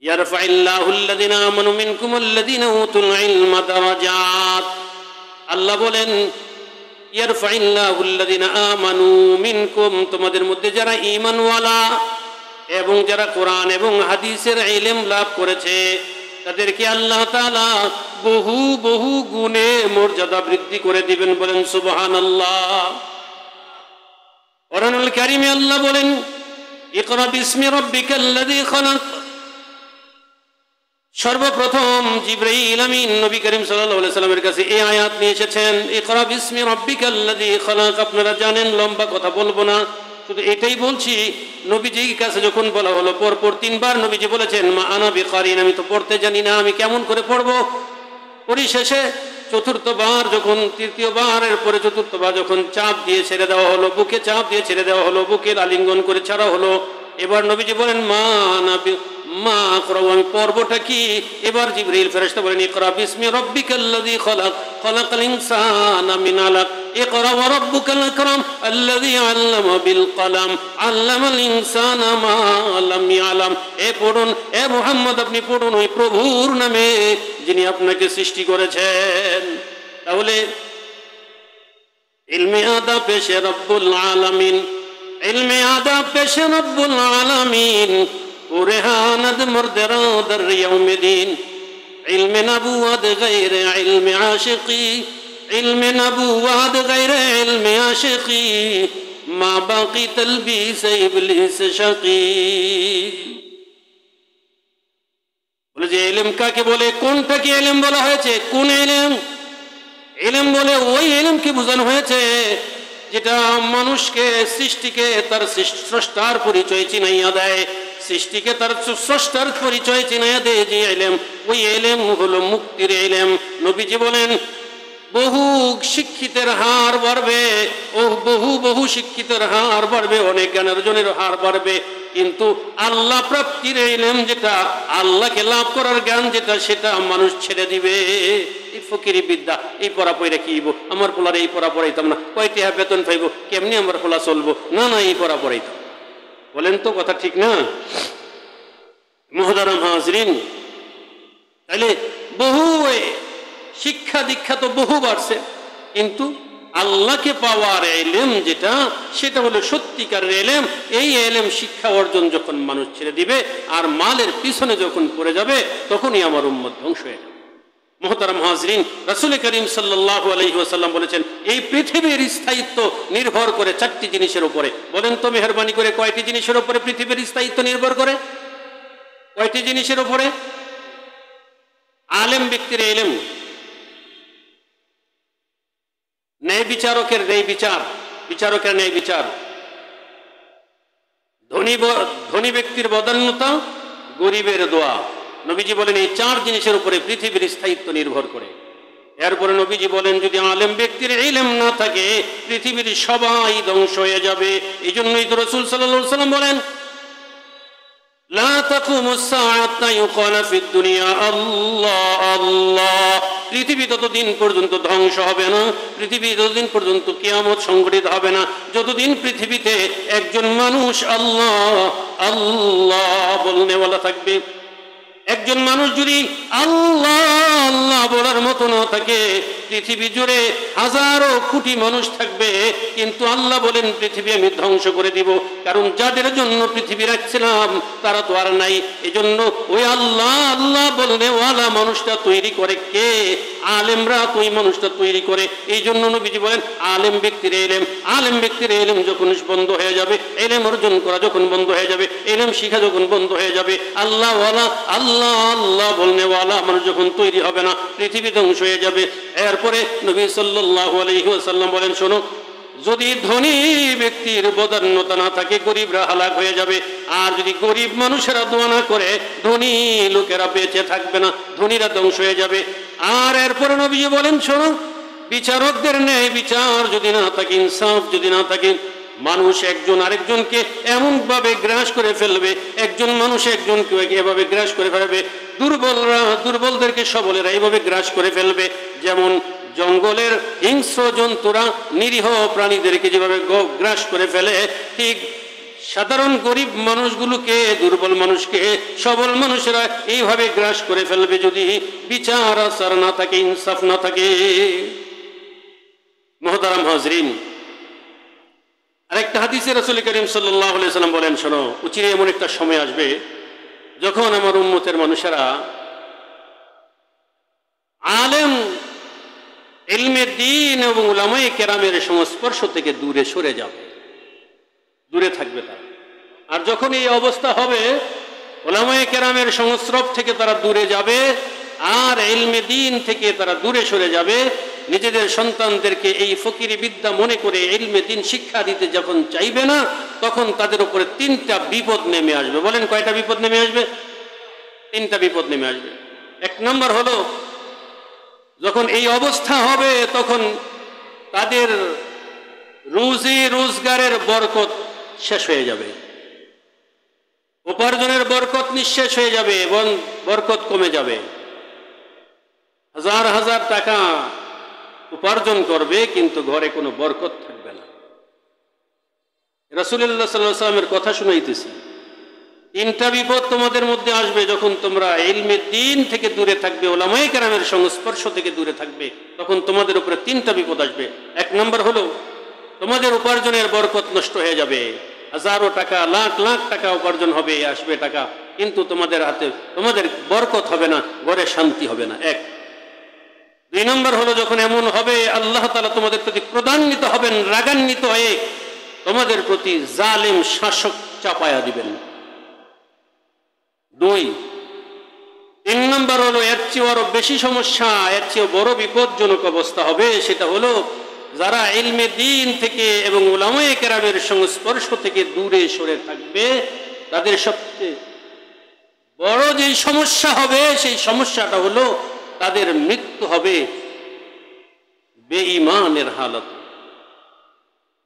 ইয়ারফাইল্লাহুল্লাযিনা আমানু মিনকুমুল্লাযিনা উতুল ইলমা দারাজাত। আল্লাহ বলেন ইয়ারফাইল্লাহুল্লাযিনা আমানু মিনকুম, তোমাদের মধ্যে যারা ঈমানওয়ালা এবং যারা কোরআন এবং হাদিসের ইলম লাভ করেছে তাদেরকে আল্লাহ তাআলা বহু বহু গুণে মর্যাদা বৃদ্ধি করে দিবেন। বলেন সুবহানাল্লাহ। কোরআনুল কারীমে আল্লাহ বলেন ইকরা বিসমি রাব্বিকাল্লাযী খালাক। সর্বপ্রথম জিবরাইল আমিন নবী করিম সাল্লাল্লাহু আলাইহি সাল্লামের কাছে এই আয়াত নিয়ে এসেছেন, ইকরা বিসমি রাব্বিকাল্লাযী খালাক। আপনারা জানেন, লম্বা কথা বলবো না, শুধু এটাই বলছি, নবীজির কাছে যখন বলা হলো পরপর তিনবার নবীজি বলেছেন মা আনা বিকারিন, আমি তো পড়তে জানি না, আমি কেমন করে পড়বো। পরিশেষে চতুর্থবার যখন, তৃতীয়বারের পরে চতুর্থবার যখন চাপ দিয়ে ছেড়ে দেওয়া হলো, বুকে চাপ দিয়ে ছেড়ে দেওয়া হলো, বুকের আলিঙ্গন করে ছাড়া হলো, এবার নবীজি বলেন মা আকরাউ, আমি পর্বটা কি। এবার জিবরিল ফেরেশতা বলেন ইকরা বিসমি রাব্বিকাল্লাযী খালাক খালাকাল ইনসানা মিন আলাক ইকরা ওয়া রাব্বুকাল আকরাম আল্লাযী আল্লামা বিল কলম আল্লামাল ইনসানা মা লাম ইয়ালাম। এ পড়ুন, এ মুহাম্মদ আপনি পড়ুন ওই প্রভুর নামে যিনি আপনাকে সৃষ্টি করেছেন। তাহলে ইলমে আদাব পেশে রব্বুল আলামিন, ইলমে আদাব পেশে রব্বুল আলামিন, ورهانة مردرا در يوم دين. علم نبوة غير علم عاشقي، علم نبوة غير علم عاشقي، ما باقي تلبيس إبليس شقي. বলে যে ইলম কাকে বলে, কোনটাকে ইলম বলা হয়েছে, কোন ইলম? ইলম বলে ওই ইলমকে বোঝানো হয়েছে যেটা মানুষকে, সৃষ্টিকে তার স্রষ্টার পরিচয় চিনাইয়া দেয়, সৃষ্টিকে তার স্রষ্টার পরিচয় চিনাইয়া দেয় যে ইলম, ওই ইলম হলো মুক্তির ইলম। নবীজি বলেন বহু শিক্ষিতের হার বাড়বে, ও বহু বহু শিক্ষিতের হার বাড়বে, অনেক জ্ঞান অর্জনের হার বাড়বে, কিন্তু আল্লাহ প্রাপ্তির ইলম যেটা, আল্লাহকে লাভ করার জ্ঞান যেটা, সেটা মানুষ ছেড়ে দিবে। এই ফকিরি বিদ্যা, এই পড়া পড়ে কিব, আমার পোলার এই পড়া পড়াইতাম না, কয়টি বেতন পাইব, কেমনি আমার পোলা চলবো, না না এই পড়া পড়াইতাম। বলেন তো কথা ঠিক না? মুহতারাম হাজরিন, তাহলে বহু শিক্ষা দীক্ষা তো বহু বাড়ছে, কিন্তু আল্লাহকে পাওয়ার ইলম যেটা, সেটা হলো সত্যিকারের ইলম। এই ইলম শিক্ষা অর্জন যখন মানুষ ছেড়ে দিবে আর মালের পিছনে যখন পড়ে যাবে, তখনই আমার উম্মত ধ্বংস হয়ে যাবে। মুহতারাম হাজরিন, রাসূল করিম সাল্লাল্লাহু আলাইহি ওয়াসাল্লাম বলেছেন এই পৃথিবীর স্থায়িত্ব নির্ভর করে চারটি জিনিসের উপরে। বলেন তো মেহেরবানি করে, কয়টি জিনিসের উপরে পৃথিবীর স্থায়িত্ব নির্ভর করে? কয়টি জিনিসের উপরে? আলেম ব্যক্তির ইলম, ন্যায় বিচারকের ন্যায় বিচার, বিচারকের ন্যায় বিচার, ধনী ব্যক্তির বদান্যতা, গরিবের দোয়া। নবীজি বলেন এই চার জিনিসের উপরে পৃথিবীর স্থায়িত্ব নির্ভর করে। এরপরে নবীজি বলেন যদি আলেম ব্যক্তির ইলম না থাকে, পৃথিবীর সবাই ধ্বংস হয়ে যাবে। এই জন্যই তো রাসূল সাল্লাল্লাহু আলাইহি ওয়াসাল্লাম বলেন লা তাকুমুস সাআতু ইউকালু ফিদ দুনিয়া আল্লাহ আল্লাহ। পৃথিবী ততদিন পর্যন্ত ধ্বংস হবে না, পৃথিবী ততদিন পর্যন্ত কিয়ামত সংঘটিত হবে না, যতদিন পৃথিবীতে একজন মানুষ আল্লাহ আল্লাহ বলনেওয়ালা থাকবে। একজন মানুষ যদি আল্লাহ আল্লাহ বলার মতো না থাকে, পৃথিবী জুড়ে হাজারো কোটি মানুষ থাকবে, কিন্তু আল্লাহ বলেন পৃথিবী আমি ধ্বংস করে দিব, কারণ যাদের জন্য পৃথিবী রাখছিলাম তারা তো আর নাই। এজন্য ওই আল্লাহ আল্লাহ বলনেওয়ালা মানুষটা তৈরি করে কে? আলেমরা তো ওই মানুষটা তৈরি করে। এই জন্য নবীজি বলেন আলেম ব্যক্তির ইলম, আলেম ব্যক্তির ইলম যখন বন্ধ হয়ে যাবে, ইলম অর্জন করা যখন বন্ধ হয়ে যাবে, ইলম শিখা যখন বন্ধ হয়ে যাবে, আল্লাহওয়ালা আল্লাহ আল্লাহ বলনেওয়ালা মানুষ যখন তৈরি হবে না, পৃথিবী ধ্বংস হয়ে যাবে। এরপরে নবী সাল্লাল্লাহু আলাইহি ওয়াসাল্লাম বলেন শোনো, যদি ধনী ব্যক্তির বদান্যতা না থাকে, গরিবরা হালাক হয়ে যাবে। আর যদি গরিব মানুষেরা দোয়া না করে, ধনী লোকেরা বেঁচে থাকবে না, ধনীরা ধ্বংস হয়ে যাবে। আর এরপরে নবীজি বলেন শোনো, বিচারকদের ন্যায় বিচার যদি না থাকে, ইনসাফ যদি না থাকে, মানুষ একজন আরেকজনকে এমন ভাবে গ্রাস করে ফেলবে, একজন মানুষ একজনকে এভাবে গ্রাস করে ফেলবে, দুর্বলরা দুর্বলদেরকে সবলেরা এইভাবে গ্রাস করে ফেলবে। যেমন জঙ্গলের হিংস্র জন্তুরা নিরীহ প্রাণীদেরকে যেভাবে গ্রাস করে ফেলে, ঠিক সাধারণ গরিব মানুষগুলোকে, দুর্বল মানুষকে সবল মানুষেরা এইভাবে গ্রাস করে ফেলবে যদি বিচার আচার না থাকে, ইনসাফ না থাকে। মুহতারাম হাজরিন, আরেকটা হাদিসে রাসূল করিম সাল্লাল্লাহু আলাইহি ওয়াসাল্লাম বলেন, শোনো, অচিরে এমন একটা সময় আসবে যখন আমার উম্মতের মানুষেরা আলেম, ইলমে দ্বীন এবং উলামায়ে কেরামের সংস্পর্শ থেকে দূরে সরে যাবে, দূরে থাকবে তারা। আর যখন এই অবস্থা হবে, উলামায়ে কেরামের সংস্রব থেকে তারা দূরে যাবে আর ইলমে দ্বীন থেকে তারা দূরে সরে যাবে, নিজেদের সন্তানদেরকে এই ফকিরি বিদ্যা মনে করে ইলমে দ্বীন শিক্ষা দিতে যখন চাইবে না, তখন তাদের উপরে তিনটা বিপদ নেমে আসবে। বলেন, কয়টা বিপদ নেমে আসবে? তিনটা বিপদ নেমে আসবে। এক নম্বর হলো, যখন এই অবস্থা হবে তখন তাদের রুজি রোজগারের বরকত শেষ হয়ে যাবে, উপার্জনের বরকত নিঃশেষ হয়ে যাবে এবং বরকত কমে যাবে। হাজার হাজার টাকা উপার্জন করবে কিন্তু ঘরে কোনো বরকত থাকবে না। রাসূলুল্লাহ সাল্লাল্লাহু আলাইহি ওয়াসাল্লামের কথা শুনাইতেছি, তিনটা বিপদ তোমাদের মধ্যে আসবে যখন তোমরা ইলমে দ্বীন থেকে দূরে থাকবে, উলামায়ে কেরামের সংস্পর্শ থেকে দূরে থাকবে, তখন তোমাদের উপরে তিনটা বিপদ আসবে। এক নম্বর হলো, তোমাদের উপার্জনের বরকত নষ্ট হয়ে যাবে, হাজারো টাকা, লাখ লাখ টাকা উপার্জন হবে, আসবে টাকা, কিন্তু তোমাদের হাতে তোমাদের বরকত হবে না, ঘরে শান্তি হবে না। এক। দুই নম্বর হলো, যখন এমন হবে আল্লাহ তাআলা তোমাদের প্রতি ক্রোধান্বিত হবেন, রাগান্বিত হয়ে তোমাদের প্রতি জালেম শাসক চাপায়া দিবেন। দুই। তিন নম্বর হলো, এর চেয়ে আরো বেশি সমস্যা, এর চেয়ে বড় বিপজ্জনক অবস্থা হবে, সেটা হলো যারা ইলমে দ্বীন থেকে এবং উলামায়ে কেরামের সংস্পর্শ থেকে দূরে সরে থাকবে, তাদের সবচেয়ে বড় যে সমস্যা হবে সেই সমস্যাটা হলো তাদের মৃত্যু হবে বেঈমানের হালত,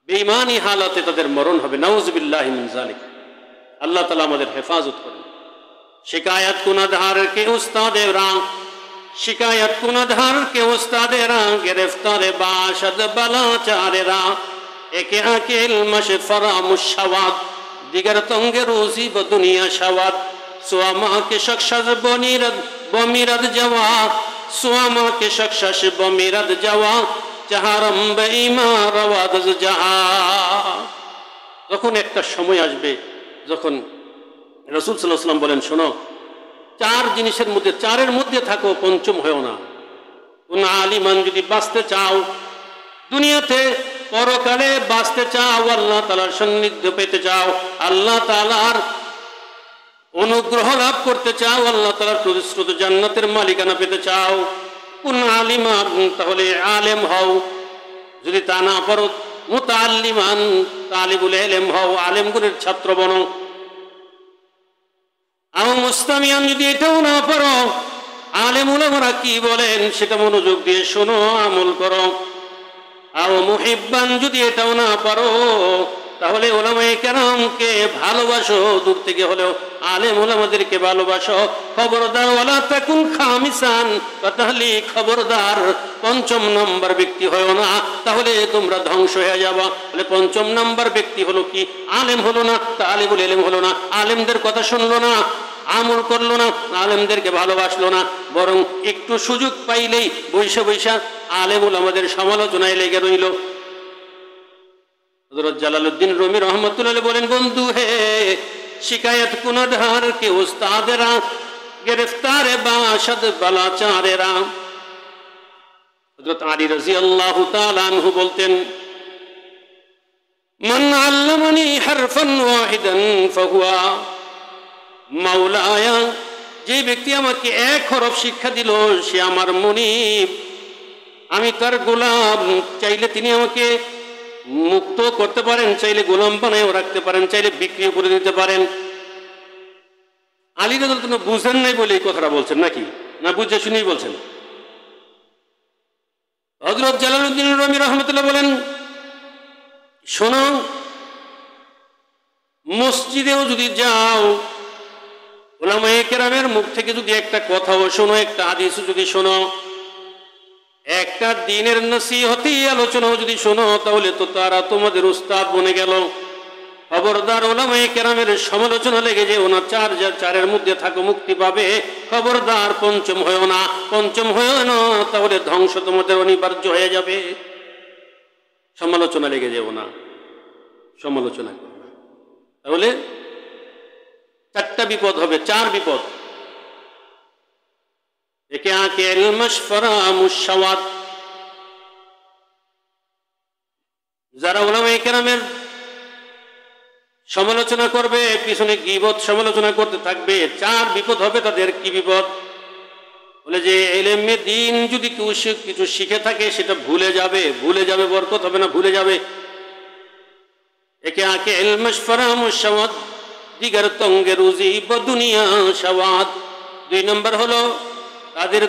বেঈমানি হালাতে তাদের মরণ হবে। নাউযুবিল্লাহি মিন যালিক। আল্লাহ তাআলা আমাদের হেফাজত করেন। शिकायत कुनधार के उस्तादे रां, शिकायत कुनधार के उस्तादे रां, गिरफ्तार बाशद बला चारे रां, एक आके इल्मश फरामुश शवाद, दिगर तंगे रोजी ब दुनिया शवाद, सुआमा के शख्शश बमीरद जवा, सुआमा के शख्शश बमीरद जवा, जहारम बेईमान रवाद जहा। যখন একটা সময় আসবে যখন রাসূল সাল্লাল্লাহু আলাইহি ওয়াসাল্লাম বলেন, শোনো, চার জিনিসের মধ্যে, চারের মধ্যে থাকো, পঞ্চম হয়েও না। কোন আলিমান যদি বাঁচতে চাও, দুনিয়াতে পরকালে বাঁচতে চাও, আল্লাহ তাআলার সান্নিধ্য পেতে চাও, আল্লাহ তাআলার অনুগ্রহ লাভ করতে চাও, আল্লাহ তাআলার প্রতিশ্রুত জান্নাতের মালিকানা পেতে চাও, কোন আলিমান, তাহলে আলেম হও। যদি তা না পারো, মুতাআল্লিমান, তালিবুল ইলম হও, আলেমগুলোর ছাত্র বনো। আও মুস্তামিয়ান, যদি এটাও না পারো, আলেম উলামারা কি বলেন সেটা মনোযোগ দিয়ে শোনো, আমল করো। আও মুহিব্বান, যদি এটাও না পারো, তাহলে উলামায়ে কেরামকে ভালোবাসো, দূর থেকে হলেও আলেম উলামাদেরকে ভালোবাসো। খবরদার, ওয়ালা তাকুন খামিসান, তাহলে খবরদার পঞ্চম নম্বর ব্যক্তি হয়ো না, তাহলে তোমরা ধ্বংস হয়ে যাবা। বলে পঞ্চম নম্বর ব্যক্তি হলো কি? আলেম হলো না, তালিবুল ইলম হলো না, আলেমদের কথা শুনলো না, আমল করলো না, আলেমদেরকে ভালোবাসলো না, বরং একটু সুযোগ পাইলেই বৈশা বৈশা আলেম উলামাদের সমালোচনায় লেগে রইল। হযরত জালালউদ্দিন রুমি রহমাতুল্লাহ আলাইহি বলেন, বন্ধু হে, শিকায়ত কুনধার কে উস্তাদেরা, গ্রেফতারে বাশদ বালাচারেরা। হযরত আলী রাদিয়াল্লাহু তাআলা আনহু বলতেন, মান আল্লামানি হারফান ওয়াহিদান ফাহুয়া মাওলায়া, যে ব্যক্তি আমাকে এক হরফ শিক্ষা দিল সে আমার মুনিব, আমি তার গোলাম। চাইলে তিনি আমাকে মুক্ত করতে পারেন, চাইলে গোলাম বানায়ও রাখতে পারেন, চাইলে বিক্রিও করে দিতে পারেন। আলী রাদিয়াল্লাহু তাআলা বুঝেন নাই বলে এই কথাটা বলছেন নাকি? না বুঝে শুনেই বলছেন? হযরত জালালউদ্দিন রুমি রাহমাতুল্লাহ বলেন, শোনো, মসজিদেও যদি যাও, উলামায়ে কেরামের মুখ থেকে যদি একটা কথাও শোনো, একটা হাদিস যদি শোনো, একটা দিনের নসিহতি আলোচনাও যদি শোনো, তাহলে তো তারা তোমাদের উস্তাদ বনে গেল। খবরদার উলামায়ে কেরামের সমালোচনা লেগে যেও না, চারের মধ্যে থাকো মুক্তি পাবে, খবরদার পঞ্চম হয়েও না, পঞ্চম হয়েও না, তাহলে ধ্বংস তোমাদের অনিবার্য হয়ে যাবে। সমালোচনা লেগে যেও না, সমালোচনা করো না, তাহলে চারটা বিপদ হবে, চার বিপদ। একে আঁকে মাশফারা মুশাওয়াত, যারা উলামায়ে কেরামের সমালোচনা করবে, পিছনে গীবত সমালোচনা করতে থাকবে, চার বিপদ হবে তাদের। কি বিপদ? বলে যে ইলমে দ্বীন যদি কেউ কিছু শিখে থাকে সেটা ভুলে যাবে, ভুলে যাবে, বরকত হবে না, ভুলে যাবে। একে আঁকে মাশফারা মুশাওয়াত, দিগার তঙ্গে রুজি দুনিয়া সাওয়াদ। 2 নম্বর হলো তাদের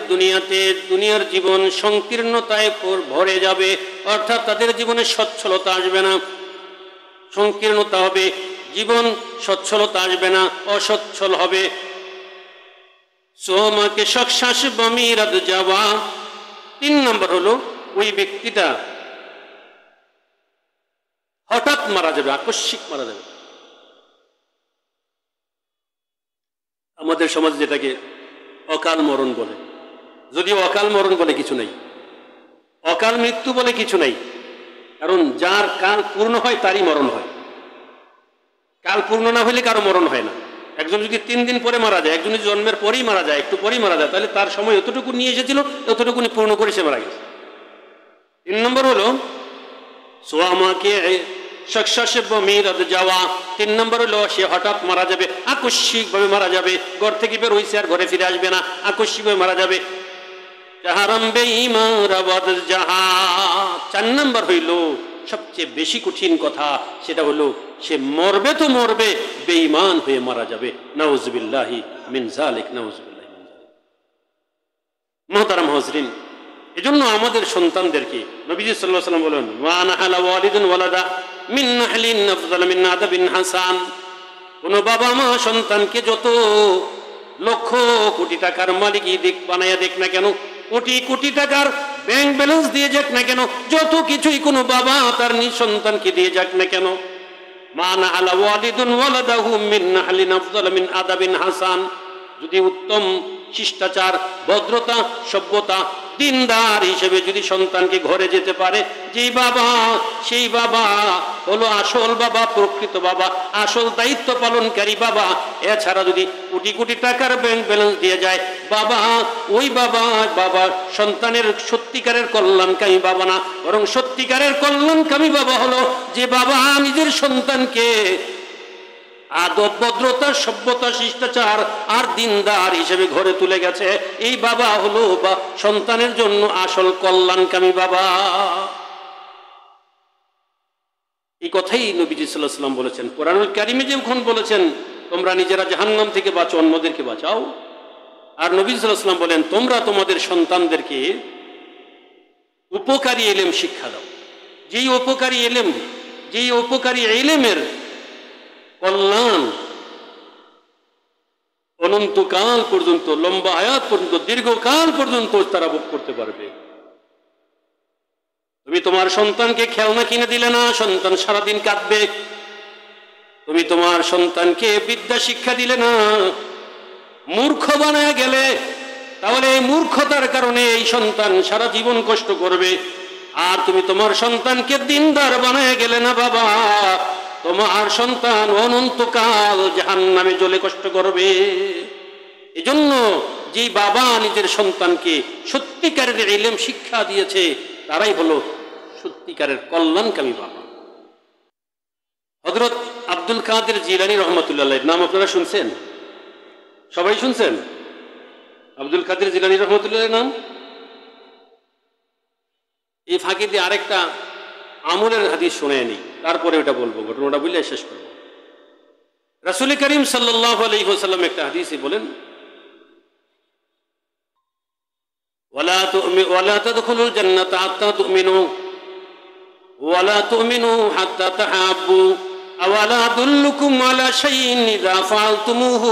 দুনিয়ার জীবন সংকীর্ণতায় ভরে যাবে, অর্থাৎ তাদের জীবনে সচ্ছলতা আসবে না, সংকীর্ণতা হবে, জীবন সচ্ছলতা আসবে না, অসচ্ছল হবে। সোমাকে শখশ্বাস বমিরাদ যাওয়া। 3 নম্বর হলো ওই ব্যক্তিটা হঠাৎ মারা যাবে, আকস্মিক মারা যাবে। আমাদের সমাজ যেটাকে অকাল মরণ বলে, যদিও অকাল মরণ বলে কিছু নাই, অকাল মৃত্যু বলে কিছু নাই, কারণ যার কাল পূর্ণ হয় তারই মরণ হয়। কাল পূর্ণ না হলে কারো মরণ হয় না। একজন যদি 3 দিন পরে মারা যায়, একজন যদি জন্মের পরেই মারা যায়, একটু পরেই মারা যায়, তাহলে তার সময় এতটুকু নিয়ে এসেছিল, এতটুকুনি পূর্ণ করে সে মারা গেছে। 3 নম্বর হলো সোয়ামাকে শখশ্বাসে বমিরাদ যাওয়া। 3 নম্বর হলো সে হঠাৎ মারা যাবে, আকস্মিকভাবে মারা যাবে, ঘর থেকে বের হইছে আর ঘরে ফিরে আসবে না, আকস্মিকভাবে মারা যাবে। 4 নম্বর হইল সবচেয়ে বেশি কঠিন কথা, সেটা হলো সে মরবে তো মরবে, বেঈমান হয়ে মারা যাবে। নাউযুবিল্লাহি মিন যালিক, নাউযুবিল্লাহি মিন যালিক। মুহতারাম হাজরিন, এজন্য আমাদের সন্তানদেরকে নবীজি সাল্লাল্লাহু আলাইহি ওয়াসাল্লাম বলেন, ওয়া নাহালা ওয়ালিদুন ওয়ালাদা মিন নাহলিন আফযাল মিন আদাবিন হাসান। কোন বাবা মা সন্তানকে যত লক্ষ কোটি টাকার মালিকই বানাইয়া দেখ না কেন, কোটি কোটি টাকার ব্যাংক ব্যালেন্স দিয়ে যাক না কেন, যত কিছুই কোনো বাবা তার নিজ সন্তানকে দিয়ে যাক না কেন, মা নাহালা ওয়ালিদুন ওয়ালাদাহু মিন নাহলিন আফযাল মিন আদাবিন হাসান, যদি উত্তম শিষ্টাচার, ভদ্রতা, সভ্যতা, দিনদার হিসেবে যদি সন্তানকে ঘরে যেতে পারে, যেই বাবা সেই বাবা হলো আসল বাবা, প্রকৃত বাবা, আসল দায়িত্ব পালনকারী বাবা। এছাড়া যদি কোটি কোটি টাকার ব্যাংক ব্যালেন্স দিয়ে যায় বাবা, ওই বাবা সন্তানের সত্যিকারের কল্যাণকামী বাবা না, বরং সত্যিকারের কল্যাণকামী বাবা হলো যে বাবা নিজের সন্তানকে আদব, ভদ্রতা, সভ্যতা, শিষ্টাচার আর দিনদার হিসেবে ঘরে তুলে গেছে। এই বাবা হলো বা সন্তানের জন্য আসল কল্যাণকামী বাবা। এই কথাই নবীজি সাল্লাল্লাহু আলাইহি ওয়াসাল্লাম বলেছেন। কোরআনুল কারীমে যখন বলেছেন তোমরা নিজেরা জাহান্নাম থেকে বাঁচো, অন্যদেরকে বাঁচাও, আর নবী সাল্লাল্লাহু আলাইহি ওয়াসাল্লাম বলেন তোমরা তোমাদের সন্তানদেরকে উপকারী ইলম শিক্ষা দাও। যেই উপকারী ইলমের কল্যাণ অনন্তকাল পর্যন্ত, লম্বা হায়াত পর্যন্ত, দীর্ঘকাল পর্যন্ত তারা ভোগ করতে পারবে। তুমি তোমার সন্তানকে খেলনা কিনে দিলে না, সন্তান সারাদিন কাঁদবে। তুমি তোমার সন্তানকে বিদ্যা শিক্ষা দিলে না, মূর্খ বানায় গেলে, তাহলে এই মূর্খতার কারণে এই সন্তান সারা জীবন কষ্ট করবে। আর তুমি তোমার সন্তানকে দিনদার বানায় গেলে না বাবা, তোমার সন্তান অনন্তকাল জাহান্নামে জ্বলে কষ্ট করবে। এজন্য যে বাবা নিজের সন্তানকে সত্যিকারের ইলম শিক্ষা দিয়েছে তারাই হলো সত্যিকারের কল্যাণকামী বাবা। হযরত আব্দুল কাদের জিলানী রাহমাতুল্লাহ আলাইহির নাম আপনারা শুনছেন? সবাই শুনছেন আব্দুল কাদের জিলানী রাহমাতুল্লাহর নাম? এই ফাঁকে দিয়ে আরেকটা আমলের হাদিস শুনে নি, তারপরে ওটা বলবো, ঘটনাটা বললে শেষ করবো। রাসূল করিম সাল্লাল্লাহু আলাইহি ওয়াসাল্লাম একটা হাদিসে বলেন, ওয়ালা তাদখুলুল জান্নাতা হাত্তা তুমিনু ওয়ালা তুমিনু হাত্তা তাহাব্বু আওয়ালা আদুল্লুকুম আলা শাইইন ইযা ফাআলতুমুহু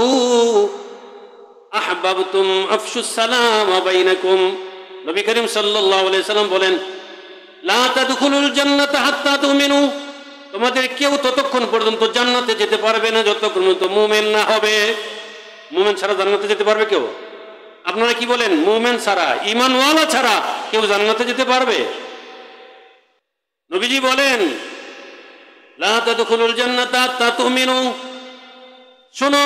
আহবাবতুম আফশুস সালাম বাইনাকুম। নবী করিম সাল্লাল্লাহু আলাইহি ওয়াসাল্লাম বলেন, লা তাদখুলুল জান্নাতা হাত্তা তুমিনু, তোমাদের কেউ ততক্ষণ পর্যন্ত জান্নাতে যেতে পারবে না যতক্ষণ পর্যন্ত মুমিন না হবে। মুমিন ছাড়া জান্নাতে যেতে পারবে কেউ? আপনারা কি বলেন? মুমিন ছাড়া, ঈমানওয়ালা ছাড়া কেউ জান্নাতে যেতে পারবে? নবীজি বলেন লা তাদখুলুল জান্নাতা হাত্তা তুমিনু, শোনো,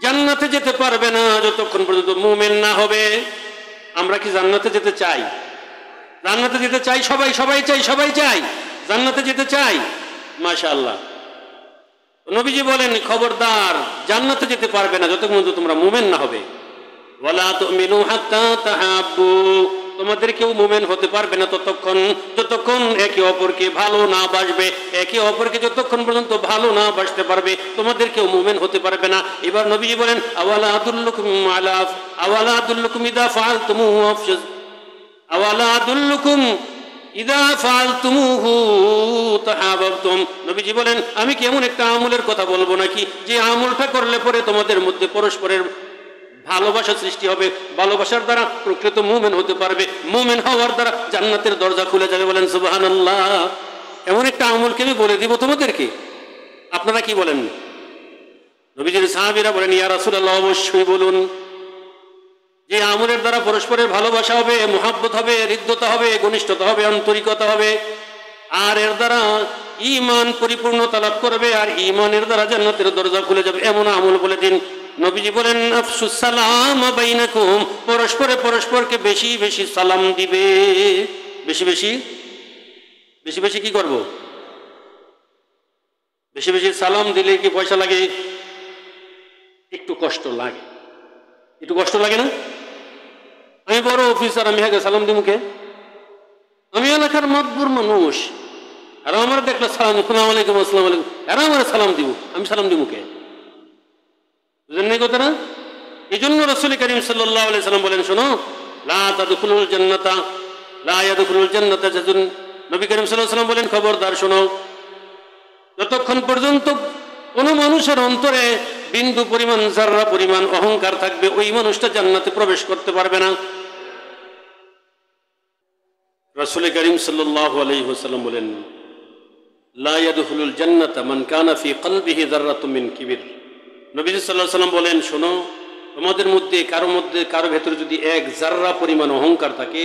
জান্নাতে যেতে পারবে না যতক্ষণ পর্যন্ত মুমিন না হবে। আমরা কি জান্নাতে যেতে চাই? জান্নাতে যেতে চাই, সবাই চাই জান্নাতে যেতে চাই, মাশাআল্লাহ। নবীজি বলেন খবরদার, জান্নাতে যেতে পারবে না যতক্ষণ পর্যন্ত তোমরা মুমিন না হবে। ওয়ালা তুমিনু হাত্তা তাহাব্বু, তোমাদের কেউ মুমিন হতে পারবে না যতক্ষণ একে অপরকে ভালো না বাসবে। একে অপরকে যতক্ষণ পর্যন্ত ভালো না বাসতে পারবে তোমাদের কেউ মুমিন হতে পারবে না। এবার নবীজি বলেন আওয়ালা আদুল্লুকুম ইদা ফাআলতুমুহু আফশু, আওয়ালা আদুল্লুকুম ইদা ফাআলতুমুহু তাহাবাবতুম। নবীজি বলেন আমি কি এমন একটা আমলের কথা বলবো নাকি যে আমলটা করলে পরে তোমাদের মধ্যে পরস্পরের ভালোবাসা সৃষ্টি হবে, ভালোবাসার দ্বারা প্রকৃত মুমিন হতে পারবে, মুমিন হওয়ার দ্বারা জান্নাতের দরজা খুলে যাবে। বলেন সুবহানাল্লাহ। এমন একটা আমলকে আমি বলে দিব তোমাদেরকে, আপনারা কি বলেন? নবীজির সাহাবীরা বলেন ইয়া রাসূলুল্লাহ, অবশ্যই বলুন। যে আমলের দ্বারা পরস্পরের ভালোবাসা হবে, মুহাব্বত হবে, হৃদ্যতা হবে, ঘনিষ্ঠতা হবে, আন্তরিকতা হবে, আর এর দ্বারা ঈমান পরিপূর্ণতা লাভ করবে, আর ঈমানের দ্বারা জান্নাতের দরজা খুলে যাবে, এমন আমল বলে দিন। নবীজি বলেন আফশুস সালাম বাইনাকুম, পরস্পরকে বেশি বেশি সালাম দিবে। বেশি বেশি কি করব? বেশি বেশি সালাম দিলে কি পয়সা লাগে? একটু কষ্ট লাগে না? আমি বড় অফিসার, আমি আগে সালাম দিই মুখে? আমি এলাকার মাতবুর মানুষ, আর আমার দেখলে সালাম আসসালামু আলাইকুম, আসসালামু আলাইকুম, আর আমার সালাম দিব, আমি সালাম দিই মুখে? বুঝলেন না কথা না? এই জন্য রাসূল কারীম সাল্লাল্লাহু আলাইহি সাল্লাম বলেন শোনো, লা তাদখুলুল জান্নাতা লা ইয়াদখুলুল জান্নাতা জাজুন। নবী কারীম সাল্লাল্লাহু আলাইহি সাল্লাম বলেন খবরদার শোনো, যতক্ষণ পর্যন্ত কোন মানুষের অন্তরে বিন্দু পরিমাণ, যাররা পরিমাণ অহংকার থাকবে, ওই মানুষটা জান্নাতে প্রবেশ করতে পারবে না। রাসূল কারীম সাল্লাল্লাহু আলাইহি ওয়াসাল্লাম বলেন লা ইয়াদখুলুল জান্নাতা মান কানা ফি কলবিহি যাররাতুম মিন কিবির। নবীজি সাল্লাল্লাহু আলাইহি ওয়াসাল্লাম বলেন শোনো, তোমাদের মধ্যে কারো ভেতরে যদি এক যাররা পরিমাণ অহংকার থাকে,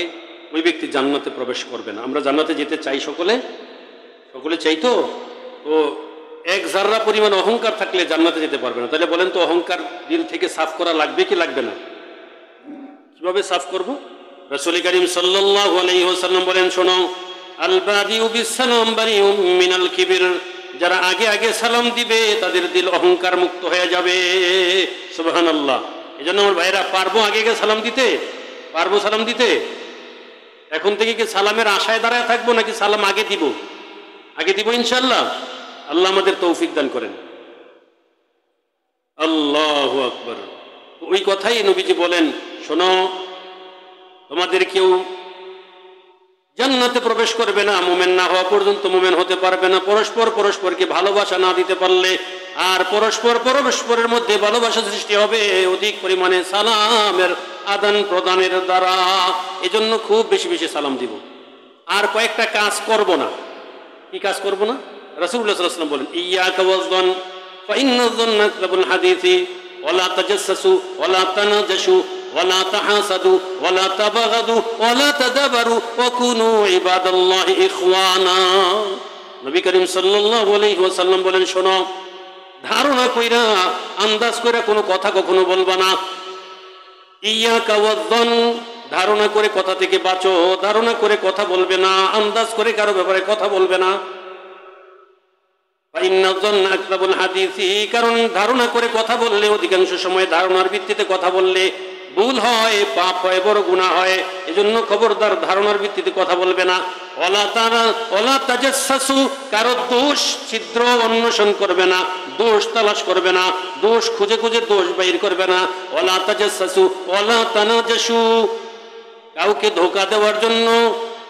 ওই ব্যক্তি জান্নাতে প্রবেশ করবে না। আমরা জান্নাতে যেতে চাই, সকলে চাই তো এক যাররা পরিমাণ অহংকার থাকলে জান্নাতে যেতে পারবে না। তাহলে বলেন তো অহংকার দিল থেকে সাফ করা লাগবে কি লাগবে না? কিভাবে সাফ করব? রাসূল কারীম সাল্লাল্লাহু আলাইহি ওয়াসাল্লাম বলেন শোনো, আল বাদিউ বিসসালাম বারিউম মিনাল কিবির, যারা আগে সালাম দিবে তাদের দিল অহংকার মুক্ত হয়ে যাবে। সুবহানাল্লাহ। এজন্য আমার ভাইরা, পারবো আগে সালাম দিতে? পারবো সালাম দিতে? এখন থেকে কি সালামের আশায় দাঁড়ায় থাকবো, নাকি সালাম আগে দিব? আগে দিব ইনশাআল্লাহ। আল্লাহ আমাদের তৌফিক দান করেন। আল্লাহু আকবার। ওই কথাই নবীজি বলেন শোনো, তোমাদের কেউ জান্নাতে প্রবেশ করবে না মুমিন না হওয়া পর্যন্ত, মুমিন হতে পারবে না পরস্পরকে ভালোবাসা না দিতে পারলে। আর পরস্পরের মধ্যে ভালোবাসা সৃষ্টি হবে অধিক পরিমাণে সালামের আদান প্রদানের দ্বারা। এজন্য খুব বেশি বেশি সালাম দিব। আর কয়েকটা কাজ করব না। কি কাজ করব না? রাসূলুল্লাহ সাল্লাল্লাহু আলাইহি ওয়াসাল্লাম বলেন ইয়াকা ওয়ায-যন ফাইন্না যন্না আকযাবুল হাদীসি ওয়ালা তাজাসসু ওয়ালা তানাজাশু ওয়ালা তাহাসাদু ওয়ালা তাবাগাদু ওয়ালা তাদাবারু ওয়া কুনু ইবাদাল্লাহি ইখওয়ানা। নবী করিম সাল্লাল্লাহু আলাইহি ওয়াসাল্লাম বলেন শোনো, ধারণা কইরা আন্দাজ কইরা কোনো কথা কখনো বলবা না। ইয়াকা ওয়ায-যন, ধারণা করে কথা থেকে বাঁচো, ধারণা করে কথা বলবে না, আন্দাজ করে কারো ব্যাপারে কথা বলবে না। ফাইন্না যন্না আকযাবুল হাদীসি, কারণ ধারণা করে কথা বললে অধিকাংশ সময় ধারণার ভিত্তিতে কথা বললে ভুল হয়, পাপ হয়, বড় গুনাহ হয়। এজন্য খবরদার ধারণার ভিত্তিতে কথা বলবে না। ওয়ালা তাজাসসু, কারো দোষ ছিদ্র অন্বেষণ করবে না, দোষ তালাশ করবে না, দোষ খুঁজে দোষ বাইর করবে না। ওয়ালা তাজাসসু ওয়ালা তানাজাশু, কাউকে ধোঁকা দেওয়ার জন্য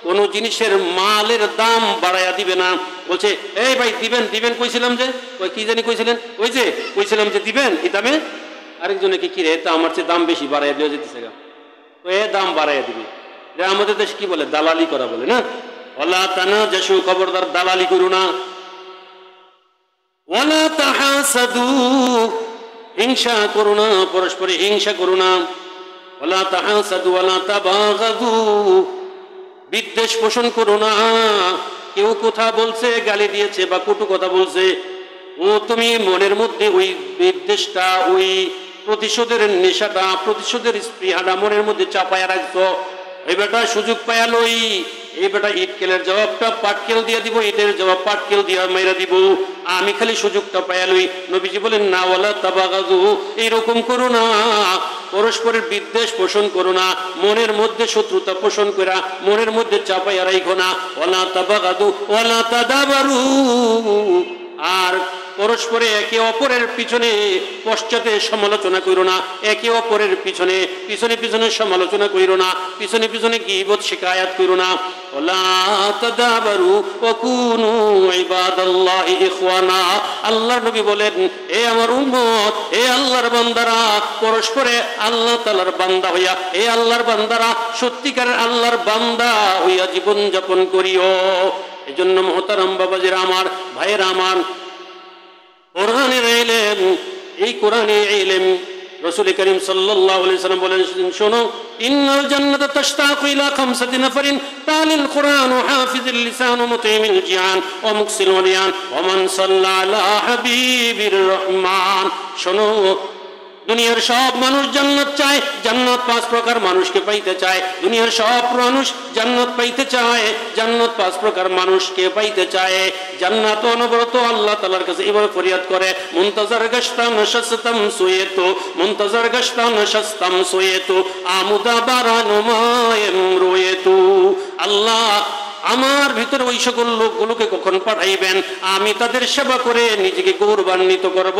কোনো জিনিসের মালের দাম বাড়াইয়া দিবে না। বলছে এই ভাই দিবেন কইছিলাম যে, ওই কি জানি কইছিলেন, ওই যে কইছিলাম যে দিবেন এই দামে, আরেকজনে কি রে তা আমার চেয়ে দাম বেশি বাড়াইয়া দেওয়া যেতেছে গা, তো দাম বাড়াইয়া দিবে। আমাদের দেশে কি বলে, দালালি করা বলে না। ওয়ালা তানাজাশু, খবরদার দালালি করো না। ওয়ালা তাহাসাদু, হিংসা করো না, পরস্পরে হিংসা করো না। ওয়ালা তাহাসাদু ওয়ালা তাবাগাদু, বিদ্বেষ পোষণ করো না। কেউ কথা বলছে, গালি দিয়েছে বা কটু কথা বলছে, ও তুমি মনের মধ্যে ওই বিদ্বেষটা, ওই প্রতিশোধের নেশাটা, প্রতিশোধের স্পৃহাটা মনের মধ্যে চাপায়া রাখছো। এই বেটা সুযোগ পায়ালই, এই বেটা ইটকেলের জবাবটা পাটকেল দিয়ে দিব, ইটের জবাব পাটকেল দিয়ে মেরা দিব, আমি খালি সুযোগটা পায়ালই। নবীজি বলেন না, ওয়ালা তাবাগাদু, এইরকম করো না, পরস্পরের বিদ্বেষ পোষণ করো না, মনের মধ্যে শত্রুতা পোষণ করা মনের মধ্যে চাপাইয়া রাখো না। ওয়ালা তাবাগাদু ওয়ালা তাদাবারু, আর পরস্পরে একে অপরের পিছনে পশ্চাতে সমালোচনা করো না, একে অপরের পিছনে পিছনে পিছনে সমালোচনা করো না, পিছনে পিছনে গীবত শিকায়াত করো না। ওয়ালা তাদাবারু ওয়া কুনু ইবাদাল্লাহি ইখওয়ানা, আল্লাহর নবী বলেন, এ আমার উম্মত, এ আল্লাহর বান্দারা, পরস্পরে আল্লাহ তাআলার বান্দা হইয়া, এ আল্লাহর বান্দারা সত্যিকারের আল্লাহর বান্দা হইয়া জীবন যাপন করিও। এজন্য মুহতারাম বাবাজিরা আমার, ভাইয়েরা আমার, কোরআনের ইলম, এই কোরআনের ইলম রাসূল করিম সাল্লাল্লাহু আলাইহি সাল্লাম বলেন, শোনো, ইন্নাল জান্নাতা তাশতাকু ইলা খামসাতি নাফারিন তালিল কুরআন হাফিজুল লিসান মুতিমিল জিয়ান ওয়া মুকসিল ওয়ালিয়ান ওয়া মান সাল্লা আলা হাবিবির রহমান। শোনো, দুনিয়ার সব মানুষ জান্নাত চায়, জান্নাত 5 প্রকার মানুষকে পাইতে চায়। দুনিয়ার সব মানুষ জান্নাত পাইতে চায়, জান্নাত 5 প্রকার মানুষকে পাইতে চায়। জান্নাত অনবরত আল্লাহ তাআলার কাছে এভাবে ফরিয়াদ করে, মুনতাজার গাশতাম শাসতাম সুয়েতু, মুনতাজার গাশতাম শাসতাম সুয়েতু আমুদা বারানু মায়ম রুয়েতু। আল্লাহ আমার ভিতরে ওই সকল লোকগুলোকে কখন পাঠাইবেন, আমি তাদের সেবা করে নিজেকে গৌরবান্বিত করব,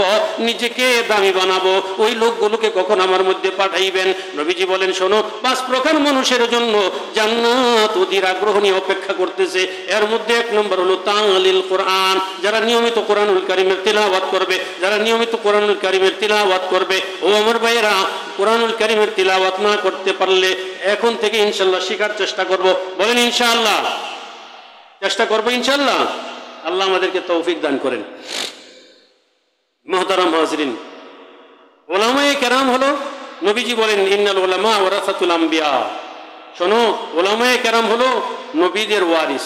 নিজেকে দামি বানাবো, ওই লোকগুলোকে কখন আমার মধ্যে পাঠাইবেন। নবীজি বলেন, শোনো, 5 প্রকার মানুষের জন্য জান্নাত অধীর আগ্রহ নিয়ে অপেক্ষা করতেছে। এর মধ্যে 1 নম্বর হলো তালিল কোরআন, যারা নিয়মিত কোরআনুল কারীমের তিলাওয়াত করবে, যারা নিয়মিত কোরআনুল কারীমের তিলাওয়াত করবে। ও আমার ভাইয়েরা, কোরআনুল কারীমের তিলাওয়াত না করতে পারলে এখন থেকে ইনশাআল্লাহ শেখার চেষ্টা করব। বলেন ইনশাআল্লাহ, চেষ্টা করবো ইনশাআল্লাহ। আল্লাহ আমাদেরকে তৌফিক দান করেন। মুহতারাম হাজিরিন, উলামায়ে কেরাম হলো, নবীজি বলেন, ইন্নাল উলামা ওয়ারাসাতুল আম্বিয়া। শোনো, উলামায়ে কেরাম হলো নবীদের ওয়ারিস,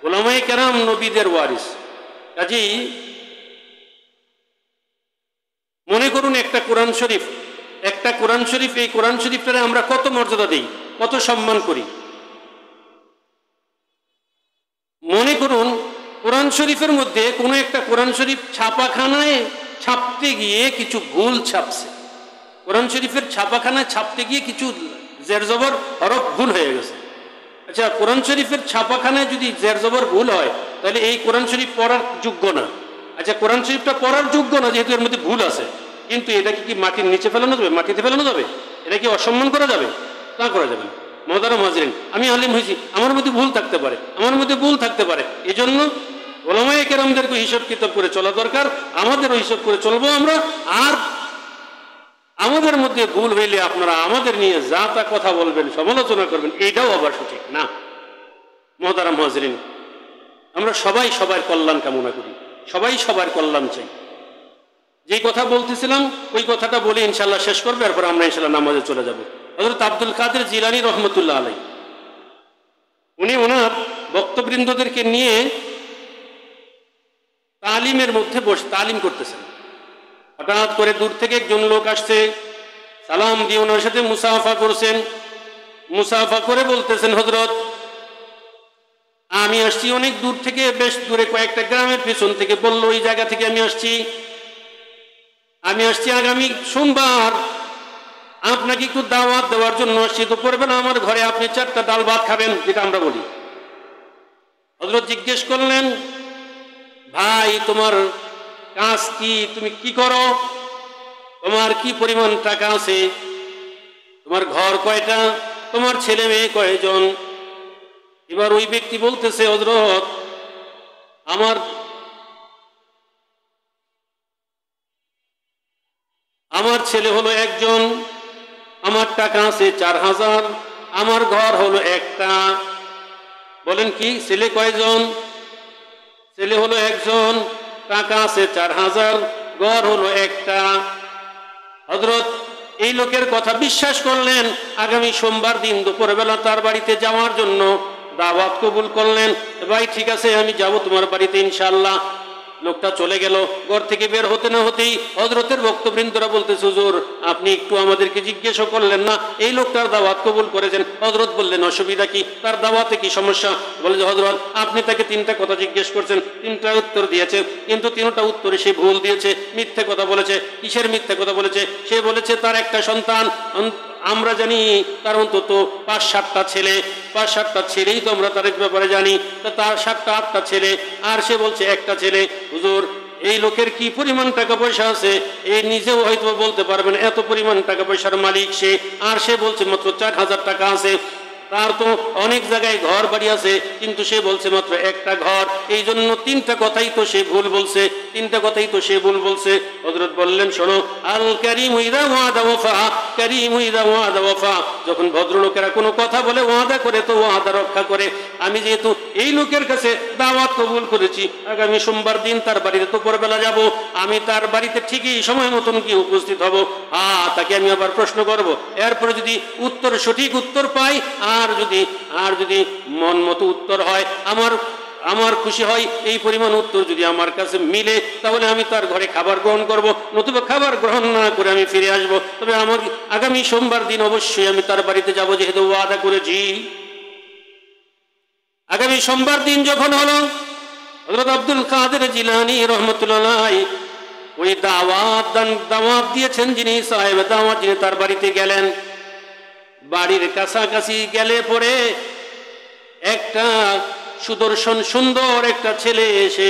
উলামায়ে কেরাম নবীদের ওয়ারিস। কাজেই মনে করুন একটা কোরআন শরীফ, একটা কোরআন শরীফ, এই কোরআন শরীফটারে আমরা কত মর্যাদা দিই, কত সম্মান করি। মনে করুন কোরআন শরীফের মধ্যে কোনো একটা কোরআন শরীফ ছাপাখানায় ছাপতে গিয়ে কিছু ভুল ছাপছে, কোরআন শরীফের ছাপাখানায় ছাপতে গিয়ে কিছু জের জবর হরফ ভুল হয়ে গেছে। আচ্ছা, কোরআন শরীফের ছাপাখানায় যদি জের জবর ভুল হয়, তাহলে এই কোরআন শরীফ পড়ার যোগ্য না। আচ্ছা, কোরআন শরীফটা পড়ার যোগ্য না যেহেতু এর মধ্যে ভুল আছে, কিন্তু এটাকে কি মাটির নিচে ফেলানো যাবে, মাটিতে ফেলানো যাবে? এটা কি অসম্মান করা যাবে? তা করা যাবে না। মুহতারাম হাজিরিন, আমি আলিম হয়েছি, আমার মধ্যে ভুল থাকতে পারে, আমার মধ্যে ভুল থাকতে পারে। এই জন্য উলামায়ে কেরামদেরকে হিসাব কিতাব করে চলা দরকার, আমাদেরও হিসাব করে চলবো আমরা। আর আমাদের মধ্যে ভুল হইলে আপনারা আমাদের নিয়ে যা তা কথা বলবেন, সমালোচনা করবেন, এটাও আবার সঠিক না। মুহতারাম হাজিরিন, আমরা সবাই সবার কল্যাণ কামনা করি, সবাই সবার কল্যাণ চাই। যেই কথা বলতেছিলাম ওই কথাটা বলে ইনশাআল্লাহ শেষ করবে, এরপর আমরা ইনশাআল্লাহ নামাজে চলে যাব। হযরত আব্দুল কাদের জিলানী রহমতুল্লাহ আলাইহি, উনি ওনার ভক্তবৃন্দদেরকে নিয়ে তালিমের মধ্যে বসে তালিম করতেছেন। হঠাৎ করে দূর থেকে একজন লোক আসছে, সালাম দিয়ে ওনার সাথে মুসাফা করছেন। মুসাফা করে বলতেছেন, হযরত আমি আসছি অনেক দূর থেকে, বেশ দূরে, কয়েকটা গ্রামের পেছন থেকে। বলল, ওই জায়গা থেকে আমি আসছি আগামী সোমবার, আপনাকে একটু দাওয়াত দেওয়ার জন্য আসছি। তো পড়বেন আমার ঘরে, আপনি 4টা ডাল ভাত খাবেন, যেটা আমরা বলি। হযরত জিজ্ঞেস করলেন, ভাই তোমার কাজ কি, তুমি কি করো, তোমার কি পরিমাণ টাকা আছে, তোমার ঘর কয়টা, তোমার ছেলে মেয়ে কয়জন? এবার ওই ব্যক্তি বলতেছে, হযরত আমার ছেলে হলো 1জন, আমার টাকা আছে 4000, আমার ঘর হলো একটা। বলেন কি, ছেলে কয়জন? ছেলে হলো 1জন, টাকা আছে 4000, ঘর হলো একটা। হযরত এই লোকের কথা বিশ্বাস করলেন, আগামী সোমবার দিন দুপুরবেলা তার বাড়িতে যাওয়ার জন্য দাওয়াত কবুল করলেন। ভাই ঠিক আছে, আমি যাব তোমার বাড়িতে ইনশাআল্লাহ। লোকটা চলে গেল। ঘর থেকে বের হতে না হতেই হযরতের ভক্তবৃন্দরা বলতেছে, হুজুর আপনি একটু আমাদেরকে জিজ্ঞেসও করলেন না, এই লোকটার দাওয়াত কবুল করেছেন। হযরত বললেন, অসুবিধা কি, তার দাওয়াতে কি সমস্যা? বলে যে হযরত আপনি তাকে 3টা কথা জিজ্ঞেস করছেন, 3টা উত্তর দিয়েছে, কিন্তু 3টা উত্তরে সে ভুল দিয়েছে, মিথ্যে কথা বলেছে। কিসের মিথ্যে কথা বলেছে? সে বলেছে তার একটা সন্তান, আমরা জানি তার অন্তত 5-7টা ছেলে, 5-7টা ছেলেই তো আমরা তার ব্যাপারে জানি, তা তার 7টা-8টা ছেলে, আর সে বলছে একটা ছেলে। হুজুর এই লোকের কি পরিমাণ টাকা পয়সা আছে এই নিজেও হয়তো বলতে পারবেন, এত পরিমাণ টাকা পয়সার মালিক সে, আর সে বলছে মাত্র 4000 টাকা আছে। তার তো অনেক জায়গায় ঘর বাড়ি আছে, কিন্তু সে বলছে মাত্র একটা ঘর। এই জন্য 3টা কথাই তো সে ভুল বলছে, 3টা কথাই তো সে ভুল বলছে। হযরত বললেন, শোনো, আল কারীমু ইযা ওয়াদা ওয়াফা, কারীমু ইযা ওয়াদা ওয়াফা। যখন ভদ্রলোকেরা কোনো কথা বলে, ওয়াদা করে তো ওয়াদা রক্ষা করে। আমি যেহেতু এই লোকের কাছে দাওয়াত কবুল করেছি, আগামী সোমবার দিন তার বাড়িতে দুপুরবেলা যাব, আমি তার বাড়িতে ঠিকই সময় মতন কি উপস্থিত হব। তাকে আমি আবার প্রশ্ন করব, এরপরে যদি উত্তর সঠিক উত্তর পাই, আর যদি মন মতো উত্তর হয়, আমার খুশি হয়, এই পরিমাণ উত্তর যদি আমার কাছে মিলে, তাহলে আমি তার ঘরে খাবার গ্রহণ করব, নতুবা খাবার গ্রহণ না করে আমি ফিরে আসব। তবে আমার আগামী সোমবার দিন অবশ্যই আমি তার বাড়িতে যাব, যেহেতু ওয়াদা করেছি। আগামী সোমবার দিন যখন হলো, হযরত আব্দুল কাদের জিলানী রাহমাতুল্লাহ আলাইহি ওই দাওয়াত দিয়েছেন যিনি সাহেব দাওয়াত, যিনি তার বাড়িতে গেলেন। বাড়ির কাছাকাছি গেলে পরে একটা সুদর্শন সুন্দর একটা ছেলে এসে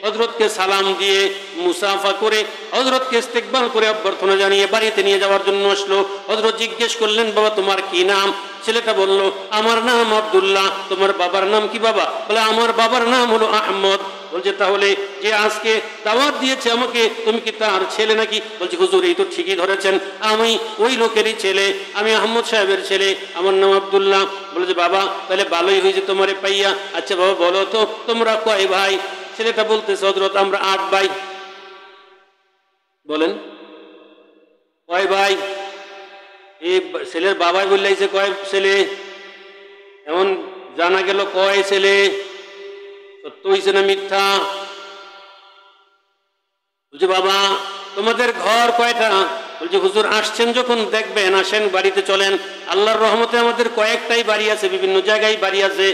হযরতকে সালাম দিয়ে মুসাফা করে হযরতকে ইস্তেকবাল করে অভ্যর্থনা জানিয়ে বাড়িতে নিয়ে যাওয়ার জন্য আসলো। হযরত জিজ্ঞেস করলেন, বাবা তোমার কি নাম? ছেলেটা বলল, আমার নাম আব্দুল্লাহ। তোমার বাবার নাম কি বাবা? বলে, আমার বাবার নাম হলো আহমদ। বলছে, তাহলে যে আজকে দাওয়াত দিয়েছে আমাকে, তুমি কি তার ছেলে নাকি? বলছে, হুজুর এই তো ঠিকই ধরেছেন, আমি ওই লোকেরই ছেলে, আমি আহমদ সাহেবের ছেলে, আমার নাম আব্দুল্লাহ। বলেছে, বাবা তাহলে ভালোই হয়েছে তোমারে পাইয়া। আচ্ছা বাবা বলো তো তোমরা কয় ভাই? ছেলেটা বলতেছে, হযরত আমরা 8 ভাই। বলেন কয় ভাই? এই ছেলের বাবাই বললেছে কয় ছেলে, এমন জানা গেল কয় ছেলে, সত্য হয়েছে না মিথ্যা? বলছে, বাবা তোমাদের ঘর কয়টা? বলছে, হুজুর আসছেন যখন দেখবেন, আসেন বাড়িতে চলেন। আল্লাহর রহমতে আমাদের কয়েকটাই বাড়ি আছে, বিভিন্ন জায়গায় বাড়ি আছে,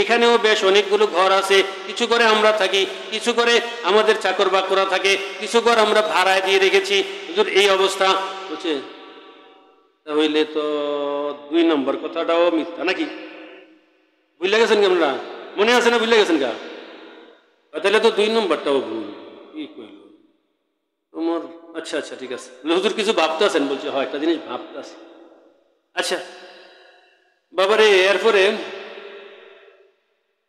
এখানেও বেশ অনেকগুলো ঘর আছে। কিছু করে আমরা থাকি, কিছু করে আমাদের চাকর বাকরা থাকে, কিছু ঘর আমরা ভাড়ায় দিয়ে রেখেছি। হুজুর এই অবস্থা। বলছে, তাহলে তো 2 নম্বর কথাটাও মিথ্যা নাকি? বুঝলে গেছেন কি? আমরা মনে আছে না? বুঝলে গেছেন গা? তাহলে তো 2 নম্বরটাও ভুল। কি কইল তোমার? আচ্ছা আচ্ছা ঠিক আছে। হুজুর কিছু ভাবতে আছেন? বলছে, হয় একটা জিনিস ভাবতে আছে। আচ্ছা বাবারে, এরপরে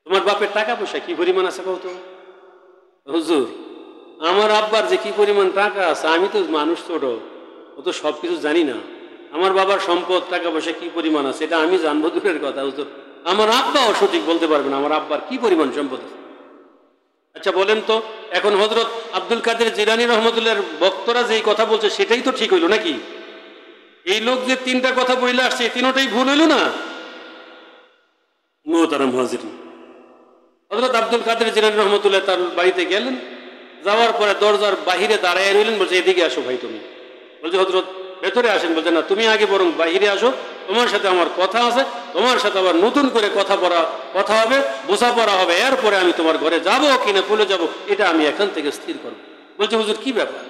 তোমার বাপের টাকা পয়সা কি পরিমাণ আছে কত? হুজুর আমার আব্বার যে কি পরিমাণ টাকা আছে, আমি তো মানুষ ছোট, ও তো সব কিছু জানি না। আমার বাবার সম্পদ টাকা পয়সা কি পরিমাণ আছে এটা আমি জানবো দূরের কথা। হুজুর আমার আব্বাও সঠিক বলতে পারবে না আমার আব্বার কি পরিমাণ সম্পদ আছে। আচ্ছা বলেন তো, এখন হযরত আব্দুল কাদের জিলানী রহমতুল্লাহর ভক্তরা যেই কথা বলছে সেটাই তো ঠিক হইল নাকি? এই লোক যে 3টা কথা বলে আসছে, 3টাই ভুল হইল না? মুহতারাম হাজিরিন, হযরত আব্দুল কাদের জিলানী রহমতুল্লাহ তার বাড়িতে গেলেন, যাওয়ার পরে দরজার বাহিরে দাঁড়ায় রইলেন। বলছে, এদিকে আসো ভাই তুমি। বলছে, হযরত ভেতরে আসেন। বলছে, না তুমি আগে বরং বাহিরে আসো, তোমার সাথে আমার কথা আছে, তোমার সাথে আবার নতুন করে কথা হবে, বোঝাপড়া হবে, এরপরে আমি তোমার ঘরে যাবো কিনা চলে যাবো এটা আমি এখান থেকে স্থির করবো। বলছে, হুজুর কি ব্যাপার?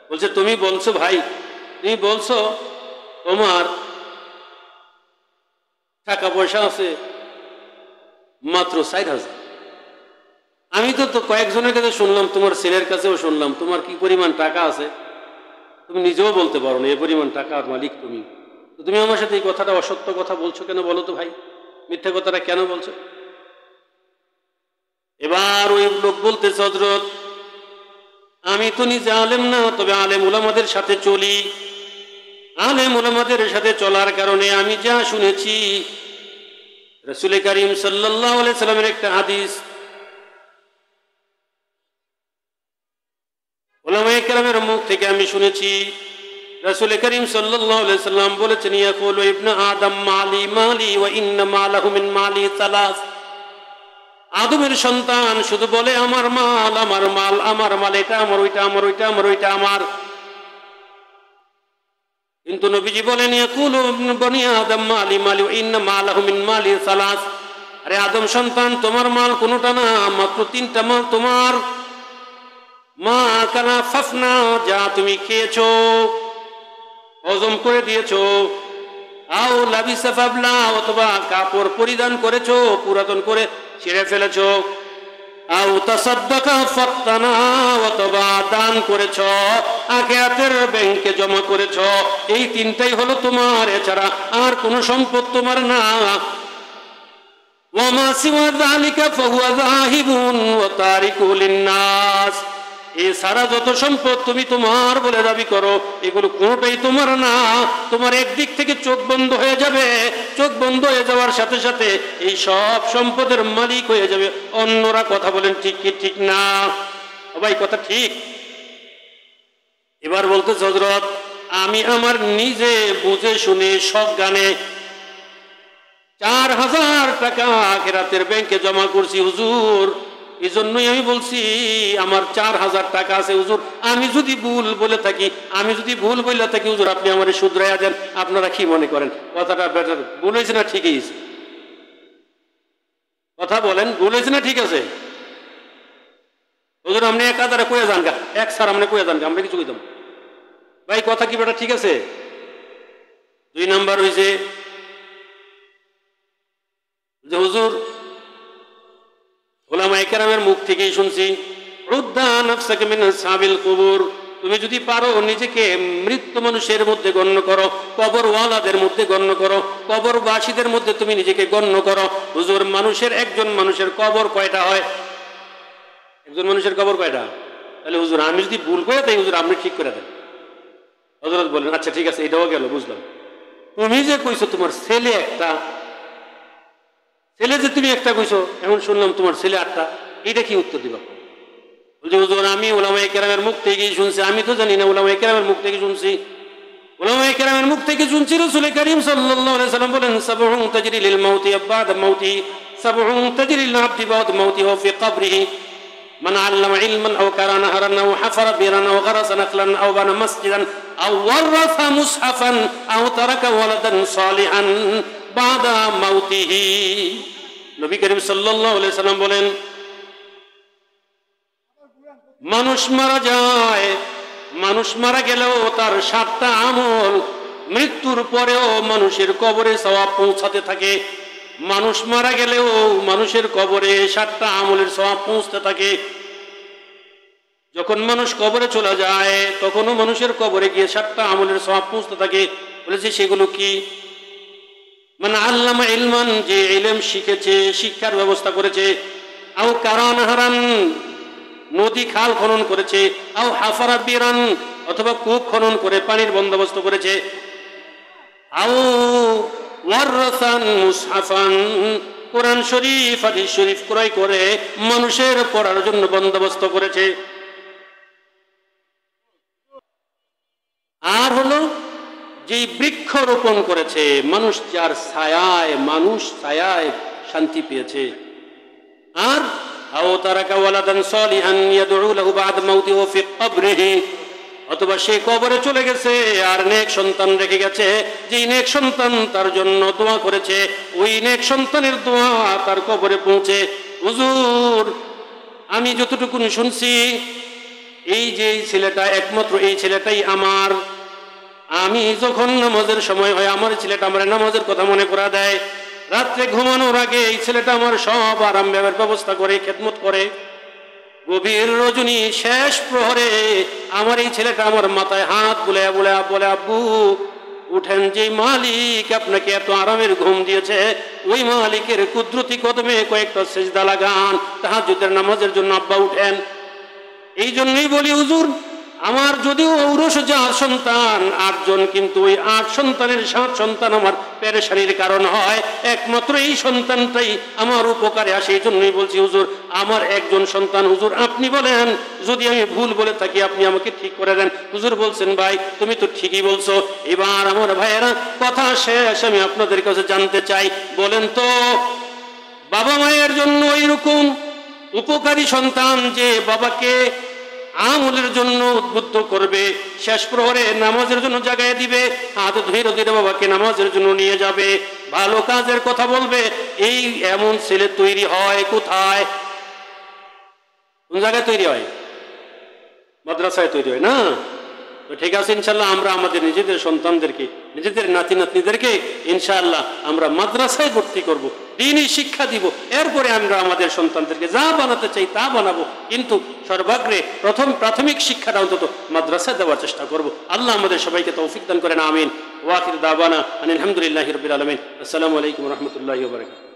বলছে, তুমি বলছো ভাই, তুমি বলছো তোমার টাকা পয়সা আছে মাত্র 4000। আমি তো কয়েকজনের কাছে শুনলাম, তোমার ছেলের কাছেও শুনলাম তোমার কি পরিমাণ টাকা আছে, তুমি নিজেও বলতে পারো না এ পরিমাণ টাকার মালিক তুমি। তো তুমি আমার সাথে এই কথাটা অসত্য কথা বলছো কেন বলো তো ভাই? মিথ্যা কথাটা কেন বলছো? এবার ওই লোক বলতেছে, হযরত আমি তো নিজে আলেম না, তবে আলেম উলামাদের সাথে চলি। আলেম উলামাদের সাথে চলার কারণে আমি যা শুনেছি, রাসূল করিম সাল্লাল্লাহু আলাইহি সাল্লামের একটা হাদিস, উলামায়ে কেরামের মুখ থেকে আমি শুনেছি রাসূল করিম সাল্লাল্লাহু আলাইহি সাল্লাম বলেছেন, ইয়াকুলু ইবনু আদম মালি মালি ওয়া ইন্না মালাহু মিন মালি সালাস। আদমের সন্তান শুধু বলে আমার মাল, আমার মাল, আমার মাল, এটা আমার, ওইটা আমার, ওইটা আমার, ওইটা আমার। কিন্তু নবীজি বলেন, ইয়াকুলু বনি আদম মালি মালি ওয়া ইন্না মালাহু মিন মালি সালাস। আরে আদম সন্তান, তোমার মাল কোনোটা না, মাত্র তিনটা মাল তোমার। মা কানা ফাফনা, যা তুমি খেয়েছো, হজম করে দিয়েছো। আও লাবিসা ফাবলা, অথবা কাপড় পরিধান করেছো, পুরাতন করে ছিঁড়ে ফেলেছো। আও তাসাদ্দাকা ফাত্তানা, অথবা দান করেছো, আখিরাতের ব্যাংকে জমা করেছো। এই তিনটাই হলো তোমার, এছাড়া আর কোনো সম্পদ তোমার না। ওয়া মা সিওয়া যালিকা ফাহুয়া যাহিবুন ওয়া তারিকু লিন-নাস। এই সারা যত সম্পদ তুমি তোমার বলে দাবি করো, এগুলো কোনোটাই তোমার না। তোমার একদিক থেকে চোখ বন্ধ হয়ে যাবে, চোখ বন্ধ হয়ে যাওয়ার সাথে সাথে এই সব সম্পদের মালিক হয়ে যাবে অন্যরা। কথা বলেন ঠিক কি ঠিক না? ভাই কথা ঠিক। এবার বলতেছে, হযরত আমি আমার নিজে বুঝে শুনে সজ্ঞানে 4000 টাকা আখিরাতের ব্যাংকে জমা করছি হুজুর। এই জন্যই আমি বলছি আমার 4000 টাকা আছে হুজুর। আমি যদি ভুল বলে থাকি, হুজুর আপনি আমার শুধরাইয়া দেন। আপনারা কি মনে করেন? কথাটা বেটার ভুল হয়েছে না ঠিকই আছে? কথা বলেন, ভুল হয়েছে না ঠিক আছে? হুজুর আপনি এক আদারে কয়ে যান গা, এক স্যার আপনি কয়ে যান গা, আমরা কিছু কইতাম। ভাই কথা কি বেটা ঠিক আছে? 2 নাম্বার হয়েছে যে হুজুর উলামায়ে কেরামের মুখ থেকেই শুনছি, রুদ্দা নাফসাকা মিন আসহাবিল কুবুর। তুমি যদি পারো নিজেকে মৃত মানুষের মধ্যে গণ্য করো, কবরওয়ালাদের মধ্যে গণ্য করো, কবরবাসীদের মধ্যে তুমি নিজেকে গণ্য করো। হুজুর একজন মানুষের কবর কয়টা হয়? একজন মানুষের কবর কয়টা? তাহলে হুজুর আমি যদি ভুল করে তাই হুজুর আপনি ঠিক করে দেন। হযরত বলেন, আচ্ছা ঠিক আছে, এটাও গেল, বুঝলাম। তুমি যে কইছো তোমার ছেলে একটা, ছেলে যে তুমি একটা কইছো, এখন শুনলাম তোমার ছেলে 8টা, এটা কি উত্তর দিবা? বলছে হুজুর আমি উলামায়ে কেরামের মুখ থেকেই শুনছি। আমি তো জানি না, উলামায়ে কেরামের মুখ থেকে শুনছি। উলামায়ে কেরামের মুখ থেকে শুনছি রাসূল করিম সাল্লাল্লাহু আলাইহি সাল্লাম বলেন, সাবউন তাজরি লিল মাউতি বা'দা মাউতি, সাবউন তাজরি লিল আবদি বা'দা মাউতি ওয়া ফি কবরিহি। মান আল্লামা ইলমান আও কারা নাহরান আও হাফারা বিরান আও গারাসা নাখলান আও বানা মসজিদান আও ওয়ারাসা মুসহাফান আও তারাকা ওয়ালাদান সালিহান বা'দা মাউতিহি। নবী করিম সাল্লাল্লাহু আলাইহি সাল্লাম বলেন, মানুষ মারা যায়, মানুষ মারা গেলেও তার 7টা আমল মৃত্যুর পরেও মানুষের কবরে সওয়াব পৌঁছাতে থাকে। মানুষ মারা গেলেও মানুষের কবরে 7টা আমলের সওয়াব পৌঁছতে থাকে। যখন মানুষ কবরে চলে যায় তখনও মানুষের কবরে গিয়ে 7টা আমলের সওয়াব পৌঁছতে থাকে। বলেছে সেগুলো কি? মানে আল্লামা ইলমান, যে ইলম শিখেছে, শিক্ষার ব্যবস্থা করেছে। আও কারান হারান, নদী খাল খনন করেছে। আও হাফারা বিরান, অথবা কূপ খনন করে পানির বন্দোবস্ত করেছে। আও ওয়ারাসান মুসহাফান, কোরআন শরীফ হাদিস শরীফ ক্রয় করে মানুষের পড়ার জন্য বন্দোবস্ত করেছে। আর হলো যে বৃক্ষ রোপণ করেছে, মানুষ যার ছায়ায়, মানুষ ছায়ায় শান্তি পেয়েছে। আর আও তারাকা ওয়ালাদান সালিহান ইয়াদউ লাহু বা'দা মাউতিহি ফি কবরিহি, অথবা সে কবরে চলে গেছে আর নেক সন্তান রেখে গেছে, যে নেক সন্তান তার জন্য দোয়া করেছে, ওই নেক সন্তানের দোয়া তার কবরে পৌঁছে। হুজুর আমি যতটুকু শুনছি, এই যে ছেলেটা, একমাত্র এই ছেলেটাই আমার। আমি যখন নামাজের সময় হয় আমার ছেলেটা আমার নামাজের কথা মনে করা দেয়। রাত্রে ঘুমানোর আগে এই ছেলেটা আমার সব আরাম ব্যবস্থা করে, খেদমত করে। গভীর রজনী শেষ প্রহরে আমার এই ছেলেটা আমার মাথায় হাত বলে আব্বু উঠেন, যে মালিক আপনাকে এত আরামের ঘুম দিয়েছে ওই মালিকের কুদরতি কদমে কয়েকটা সিজদা লাগান, তাহাজ্জুদের নামাজের জন্য আব্বা উঠেন। এই জন্যই বলি হুজুর আমার যদিও ঔরসজার সন্তান 8 জন, কিন্তু ওই 8 সন্তানের 7 সন্তান আমার পেরেশানির কারণ হয়, একমাত্র এই সন্তানটাই আমার উপকারে আসে। এই জন্যই বলছি হুজুর আমার একজন সন্তান, হুজুর আপনি বলেন যদি আমি ভুল বলে থাকি আপনি আমাকে ঠিক করে দেন। হুজুর বলছেন ভাই তুমি তো ঠিকই বলছো। এবার আমার ভাইয়েরা কথা শেষ, আমি আপনাদের কাছে জানতে চাই, বলেন তো বাবা মায়ের জন্য এইরকম উপকারী সন্তান যে বাবাকে আমলের জন্য উদ্বুদ্ধ করবে, শেষ প্রহরে নামাজের জন্য জাগায় দিবে, হাত ধীরে ধীরে বাবাকে নামাজের জন্য নিয়ে যাবে, ভালো কাজের কথা বলবে, এই এমন ছেলে তৈরি হয় কোথায়? কোন জায়গায় তৈরি হয়? মাদ্রাসায় তৈরি হয় না? তো ঠিক আছে, ইনশাল্লাহ আমরা আমাদের নিজেদের সন্তানদেরকে, নিজেদের নাতি নাতনিদেরকে ইনশাআল্লাহ আমরা মাদ্রাসায় ভর্তি করব, দ্বীনি শিক্ষা দিব, এরপরে আমরা আমাদের সন্তানদেরকে যা বানাতে চাই তা বানাবো, কিন্তু সর্বাগ্রে প্রাথমিক শিক্ষাটা অন্তত মাদ্রাসায় দেওয়ার চেষ্টা করব। আল্লাহ আমাদের সবাইকে তৌফিক দান করেন, আমিন। ওয়া আখির দাওয়ানা আনিল হামদুলিল্লাহি রাব্বিল আলামিন। আসসালামু আলাইকুম ওয়া রাহমাতুল্লাহি ওয়া বারাকাতুহু।